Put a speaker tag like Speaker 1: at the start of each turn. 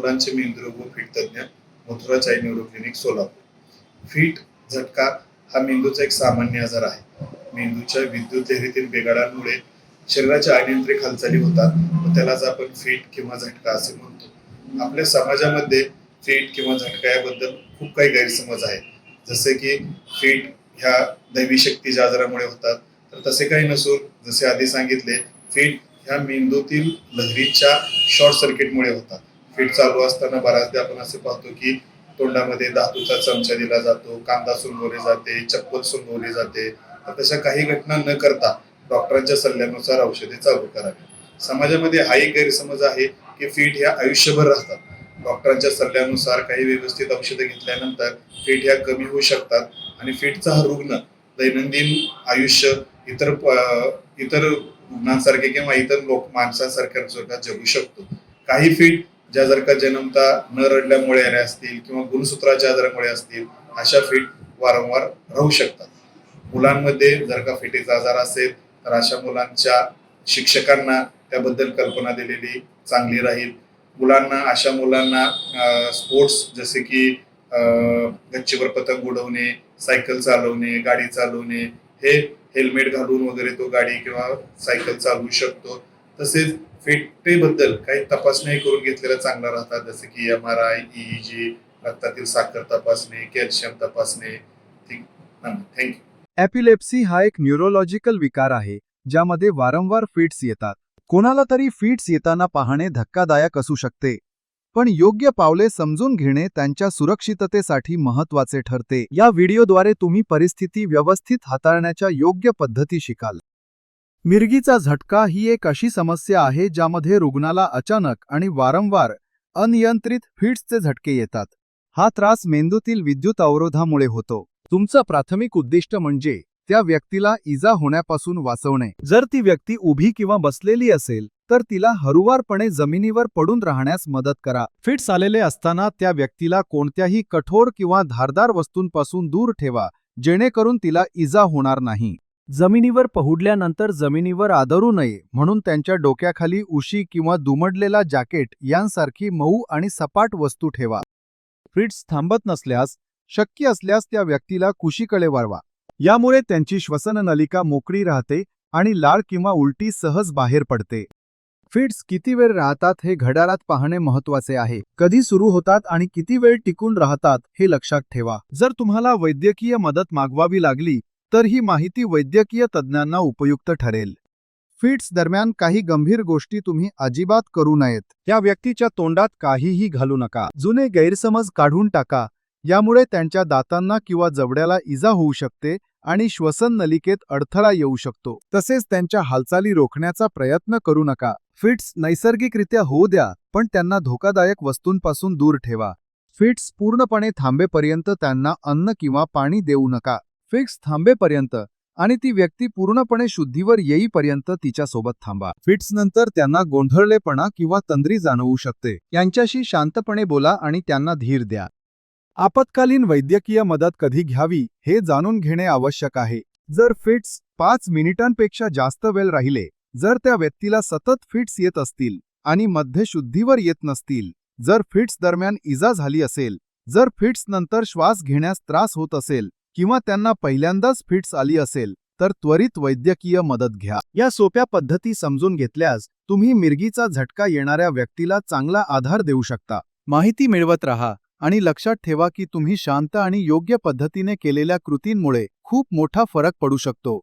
Speaker 1: मुलांचे मेंदुरोग व फिट तज्ञ, Mathura child neuro clinic, Solapur. Fit झटका हा मेंदूचा एक सामान्य आजार आहे. मेंदूच्या विद्युत लहरीतील बिघाडांमुळे शरीराच्या अनियंत्रित हालचाली होतात व त्यालाच आपण फिट किंवा झटका असे म्हणतो. आपल्या समाजामध्ये फिट किंवा झटका याबद्दल खूप काही गैरसमज आहेत. जसे की फिट ह्या दैवी शक्तीच्या आजारामुळे होतात, तर तसे काही नसून जसे आधी सांगितले, फिट ह्या मेंदूतील लहरीच्या शॉर्ट सर्किटमुळे होतात. फिट चालू असताना बऱ्याचदा आपण असे पाहतो की तोंडामध्ये धातूचा चमचा दिला जातो, कांदा सुंगवले जाते, चप्पल सुंगवली जाते. तर तशा काही घटना न करता डॉक्टरांच्या सल्ल्यानुसार औषधे चालू करावी. समाजामध्ये हा एक गैरसमज आहे की फिट ह्या आयुष्यभर राहतात. डॉक्टरांच्या सल्ल्यानुसार काही व्यवस्थित औषधे घेतल्यानंतर फिट ह्या कमी होऊ शकतात आणि फिटचा हा रुग्ण दैनंदिन आयुष्य इतर रुग्णांसारखे किंवा इतर माणसांसारख्या सुद्धा जगू शकतो. काही फिट ज्या जर का जन्मता न रडल्यामुळे आल्या असतील किंवा गुणसूत्राच्या आजारामुळे असतील, अशा फिट वारंवार राहू शकतात. मुलांमध्ये जर का फिटीचा आजार असेल तर अशा मुलांच्या शिक्षकांना त्याबद्दल कल्पना दिलेली चांगली राहील. अशा मुलांना स्पोर्ट्स जसे की गच्चीवर पतंग उडवणे, सायकल चालवणे, गाडी चालवणे, हे हेल्मेट घालून वगैरे तो गाडी किंवा सायकल चालवू शकतो. तसेच फिटबद्दल काही तपासणी करून घेतलेल्या चांगल्या राहतात, जसे की MRI, EEG, रक्तातील साखर तपासणे, कॅल्शियम तपासणे. थँक्यू.
Speaker 2: एपिलेप्सी हा एक न्यूरोलॉजिकल विकार आहे ज्यामध्ये वारंवार फिट्स येतात. कोणाला तरी फिट्स येताना पाहणे धक्कादायक असू शकते, पण योग्य पावले समजून घेणे त्यांच्या सुरक्षिततेसाठी महत्त्वाचे ठरते. या व्हिडिओद्वारे तुम्ही परिस्थिती व्यवस्थित हाताळण्याच्या योग्य पद्धती शिकाल. मिरगीचा झटका ही एक अशी समस्या आहे ज्यामध्ये रुग्णाला अचानक आणि वारंवार अनियंत्रित फिट्सचे झटके येतात. हा त्रास मेंदूतील विद्युत अवरोधामुळे होतो. तुमचं प्राथमिक उद्दिष्ट म्हणजे त्या व्यक्तीला इजा होण्यापासून वाचवणे. जर ती व्यक्ती उभी किंवा बसलेली असेल तर तिला हळूवारपणे जमिनीवर पडून राहण्यास मदत करा. फिट्स आलेले असताना त्या व्यक्तीला कोणत्याही कठोर किंवा धारदार वस्तूंपासून दूर ठेवा, जेणेकरून तिला इजा होणार नाही. जमिनीवर पहुडल्यानंतर जमिनीवर आदरू नये म्हणून त्यांच्या डोक्याखाली उशी किंवा दुमडलेला जॅकेट यांसारखी मऊ आणि सपाट वस्तू ठेवा. फिट्स थांबत नसल्यास शक्य असल्यास त्या व्यक्तीला कुशीकडे वळवा. यामुळे त्यांची श्वसननलिका मोकळी राहते आणि लाळ किंवा उलटी सहज बाहेर पडते. फिट्स किती वेळ राहतात हे घड्याळात पाहणे महत्त्वाचे आहे. कधी सुरू होतात आणि किती वेळ टिकून राहतात हे लक्षात ठेवा. जर तुम्हाला वैद्यकीय मदत मागवावी लागली तर ही माहिती वैद्यकीय तज्ज्ञांना उपयुक्त ठरेल. फिट्स दरम्यान काही गंभीर गोष्टी तुम्ही अजिबात करू नयेत. या व्यक्तीच्या तोंडात काहीही घालू नका. जुने गैरसमज काढून टाका. यामुळे त्यांच्या दातांना किंवा जबड्याला इजा होऊ शकते आणि श्वसन नलिकेत अडथळा येऊ शकतो. तसेच त्यांच्या हालचाली रोखण्याचा प्रयत्न करू नका. फिट्स नैसर्गिकरित्या होऊ द्या, पण त्यांना धोकादायक वस्तूंपासून दूर ठेवा. फिट्स पूर्णपणे थांबेपर्यंत त्यांना अन्न किंवा पाणी देऊ नका. फिट्स थांबेपर्यंत आणि ती व्यक्ती पूर्णपणे शुद्धीवर येईपर्यंत तिच्यासोबत थांबा. फिट्स नंतर त्यांना गोंधळलेपणा किंवा तंद्री जाणवू शकते. यांच्याशी शांतपणे बोला आणि त्यांना धीर द्या. आपत्कालीन वैद्यकीय मदत कधी घ्यावी हे जाणून घेणे आवश्यक आहे. जर फिट्स 5 मिनिटांपेक्षा जास्त वेळ राहिले, जर त्या व्यक्तीला सतत फिट्स येत असतील आणि मध्ये शुद्धीवर येत नसतील, जर फिट्स दरम्यान इजा झाली असेल, जर फिट्स नंतर श्वास घेण्यास त्रास होत असेल किंवा त्यांना पहिल्यांदाच फिट्स आली असेल, तर त्वरित वैद्यकीय मदत घ्या. या सोप्या पद्धती समजून घेतल्यास तुम्ही मिरगीचा झटका येणाऱ्या व्यक्तीला चांगला आधार देऊ शकता. माहिती मिळवत राहा आणि लक्षात ठेवा की तुम्ही शांत आणि योग्य पद्धतीने केलेल्या कृतींमुळे खूप मोठा फरक पडू शकतो.